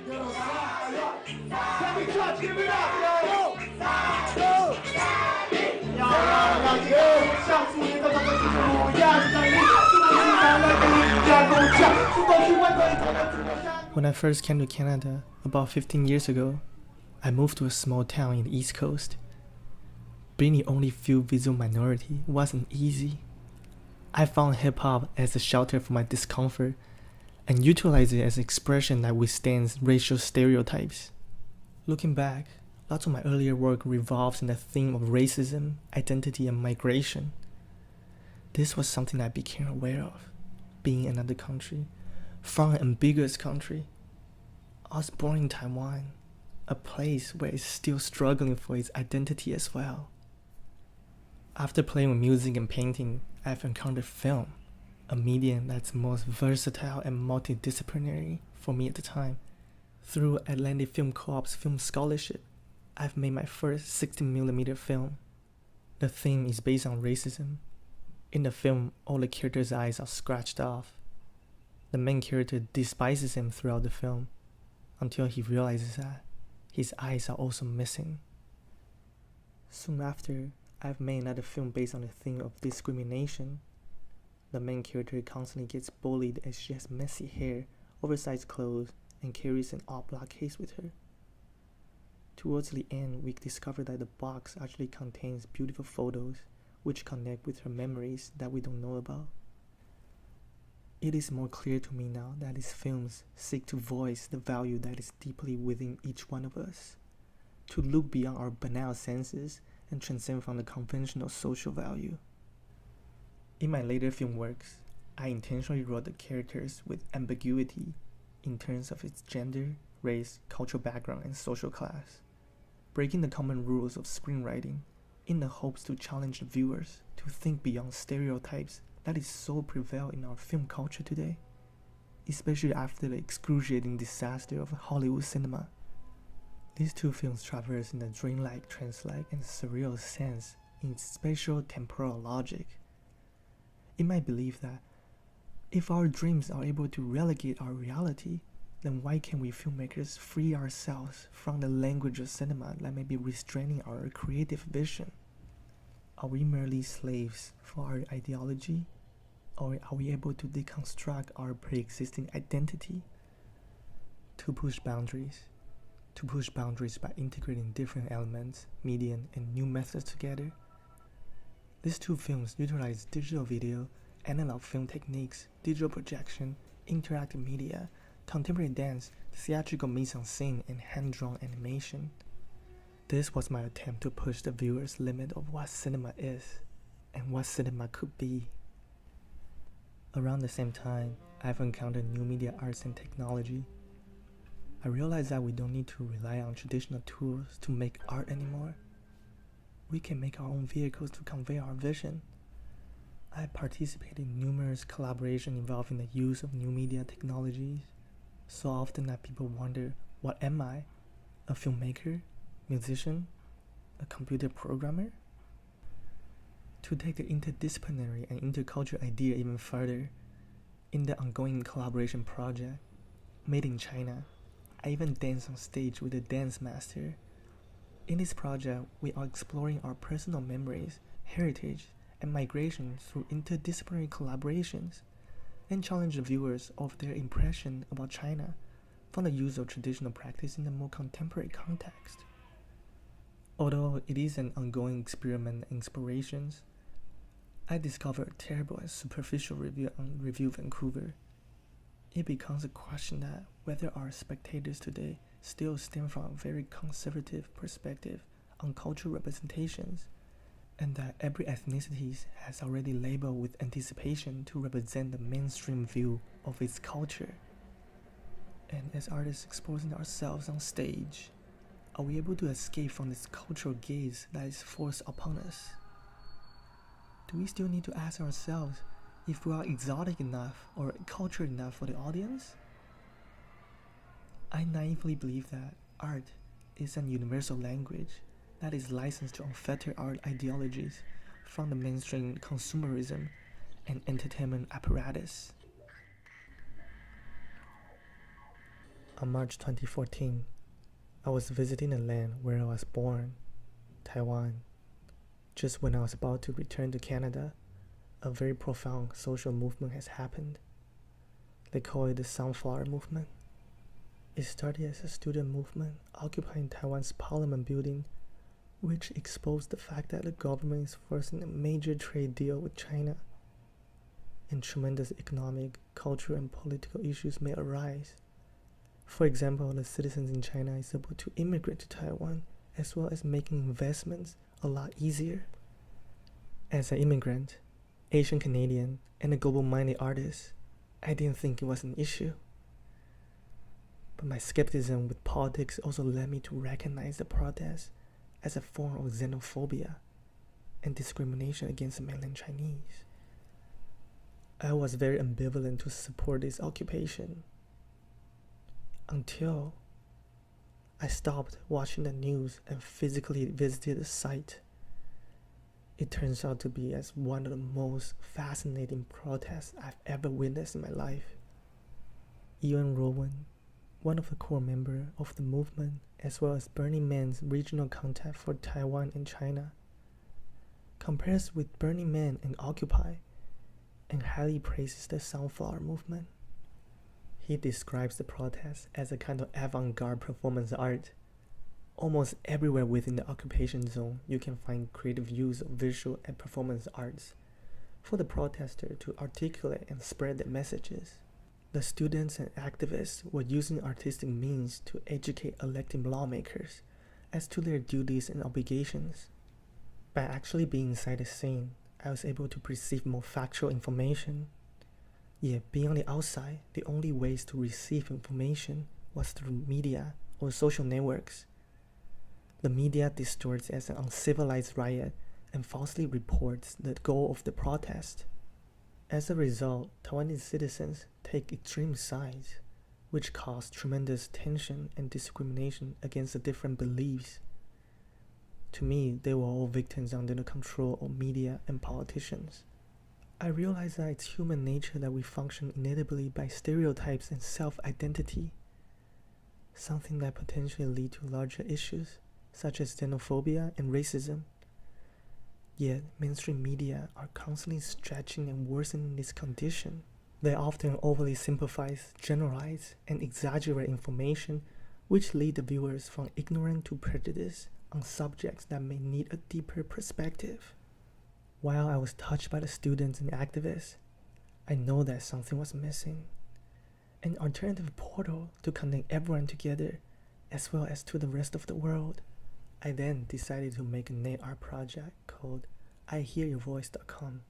Sammy, touch, give it up, yo! Go! Sammy! 上次的那个主要战力，When I first came to Canada about 15 years ago, I moved to a small town in the East Coast. Being the only few visual minority wasn't easy. I found hip-hop as a shelter for my discomfort and utilized it as an expression that withstands racial stereotypes. Looking back, lots of my earlier work revolves in the theme of racism, identity, and migration. This was something I became aware of, being in another country, from an ambiguous country. I was born in Taiwan, a place where it's still struggling for its identity as well. After playing with music and painting, I've encountered film, a medium that's most versatile and multidisciplinary for me at the time. Through Atlantic Film Co-op's film scholarship, I've made my first 16mm film. The theme is based on racism. In the film, all the characters' eyes are scratched off. The main character despises him throughout the film, until he realizes that his eyes are also missing. Soon after, I've made another film based on the theme of discrimination. The main character constantly gets bullied as she has messy hair, oversized clothes, and carries an oblong case with her. Towards the end, we discover that the box actually contains beautiful photos which connect with her memories that we don't know about. It is more clear to me now that these films seek to voice the value that is deeply within each one of us, to look beyond our banal senses and transcend from the conventional social value. In my later film works, I intentionally wrote the characters with ambiguity in terms of its gender, race, cultural background, and social class, breaking the common rules of screenwriting in the hopes to challenge the viewers to think beyond stereotypes that is so prevalent in our film culture today, especially after the excruciating disaster of Hollywood cinema. These two films traverse in a dreamlike, trance-like, and surreal sense in its spatial temporal logic. In my belief that if our dreams are able to relegate our reality, then why can't we filmmakers free ourselves from the language of cinema that may be restraining our creative vision? Are we merely slaves for our ideology, or are we able to deconstruct our pre-existing identity? To push boundaries by integrating different elements, medium, and new methods together. These two films utilize digital video, analog film techniques, digital projection, interactive media, contemporary dance, theatrical mise-en-scène, and hand-drawn animation. This was my attempt to push the viewer's limit of what cinema is and what cinema could be. Around the same time, I've encountered new media arts and technology. I realized that we don't need to rely on traditional tools to make art anymore. We can make our own vehicles to convey our vision. I participated in numerous collaborations involving the use of new media technologies, so often that people wonder, what am I? A filmmaker? Musician? A computer programmer? To take the interdisciplinary and intercultural idea even further, in the ongoing collaboration project, Made in China, I even danced on stage with a dance master. In this project, we are exploring our personal memories, heritage, and migration through interdisciplinary collaborations, and challenge the viewers of their impression about China from the use of traditional practice in a more contemporary context. Although it is an ongoing experiment and explorations, I discovered a terrible and superficial review on Review Vancouver. It becomes a question that whether our spectators today still stem from a very conservative perspective on cultural representations, and that every ethnicity has already labeled with anticipation to represent the mainstream view of its culture. And as artists exposing ourselves on stage, are we able to escape from this cultural gaze that is forced upon us? Do we still need to ask ourselves if we are exotic enough or cultured enough for the audience? I naively believe that art is an universal language that is licensed to unfetter our ideologies from the mainstream consumerism and entertainment apparatus. On March 2014, I was visiting the land where I was born, Taiwan. Just when I was about to return to Canada, a very profound social movement has happened. They call it the Sunflower Movement. It started as a student movement occupying Taiwan's Parliament building, which exposed the fact that the government is forcing a major trade deal with China, and tremendous economic, cultural, and political issues may arise. For example, the citizens in China is able to immigrate to Taiwan, as well as making investments a lot easier. As an immigrant, Asian Canadian, and a global-minded artist, I didn't think it was an issue. But my skepticism with politics also led me to recognize the protest as a form of xenophobia and discrimination against mainland Chinese. I was very ambivalent to support this occupation until I stopped watching the news and physically visited the site. It turns out to be as one of the most fascinating protests I've ever witnessed in my life. Ewan Rowan, one of the core members of the movement, as well as Burning Man's regional contact for Taiwan and China, compares with Burning Man and Occupy, and highly praises the Sunflower Movement. He describes the protest as a kind of avant-garde performance art. Almost everywhere within the occupation zone, you can find creative use of visual and performance arts for the protester to articulate and spread their messages. The students and activists were using artistic means to educate elected lawmakers as to their duties and obligations. By actually being inside the scene, I was able to perceive more factual information. Yet, being on the outside, the only ways to receive information was through media or social networks. The media distorts as an uncivilized riot and falsely reports the goal of the protest. As a result, Taiwanese citizens take extreme sides, which cause tremendous tension and discrimination against the different beliefs. To me, they were all victims under the control of media and politicians. I realized that it's human nature that we function inevitably by stereotypes and self-identity, something that potentially lead to larger issues such as xenophobia and racism. Yet, mainstream media are constantly stretching and worsening this condition. They often overly simplify, generalize, and exaggerate information, which lead the viewers from ignorance to prejudice on subjects that may need a deeper perspective. While I was touched by the students and activists, I know that something was missing. An alternative portal to connect everyone together, as well as to the rest of the world. I then decided to make a net art project called IHearYourVoice.com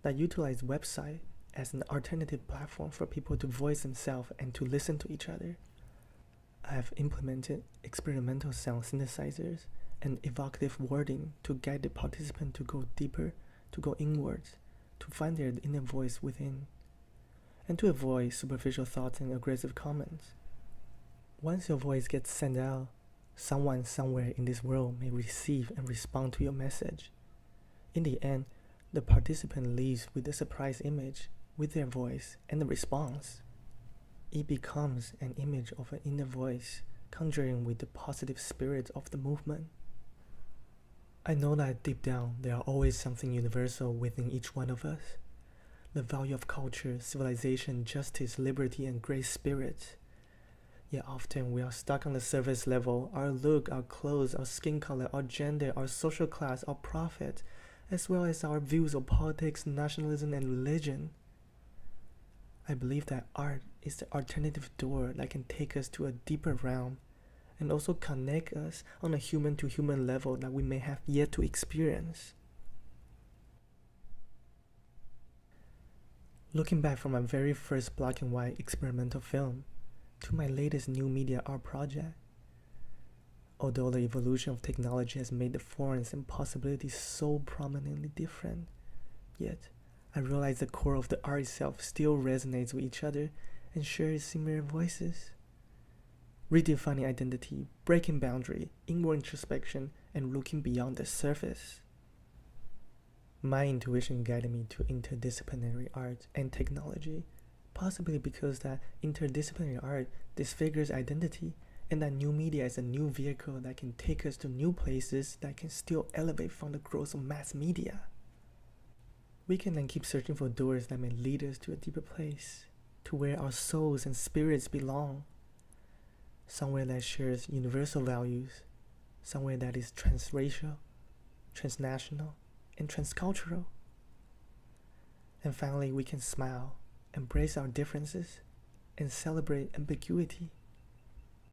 that utilized website as an alternative platform for people to voice themselves and to listen to each other. I have implemented experimental sound synthesizers and evocative wording to guide the participant to go deeper, to go inwards, to find their inner voice within, and to avoid superficial thoughts and aggressive comments. Once your voice gets sent out, someone somewhere in this world may receive and respond to your message. In the end, the participant leaves with a surprise image with their voice and the response. It becomes an image of an inner voice, conjuring with the positive spirit of the movement. I know that deep down there are always something universal within each one of us. The value of culture, civilization, justice, liberty, and great spirit. Yet often we are stuck on the surface level. Our look, our clothes, our skin color, our gender, our social class, our profit, as well as our views of politics, nationalism, and religion. I believe that art is the alternative door that can take us to a deeper realm and also connect us on a human-to-human level that we may have yet to experience. Looking back from my very first black and white experimental film to my latest new media art project, although the evolution of technology has made the forms and possibilities so prominently different, yet I realize the core of the art itself still resonates with each other and shares similar voices. Redefining identity, breaking boundary, inward introspection, and looking beyond the surface. My intuition guided me to interdisciplinary art and technology, Possibly because that interdisciplinary art disfigures identity, and that new media is a new vehicle that can take us to new places that can still elevate from the growth of mass media. We can then keep searching for doors that may lead us to a deeper place, to where our souls and spirits belong. Somewhere that shares universal values, somewhere that is transracial, transnational, and transcultural. And finally, we can smile, embrace our differences, and celebrate ambiguity.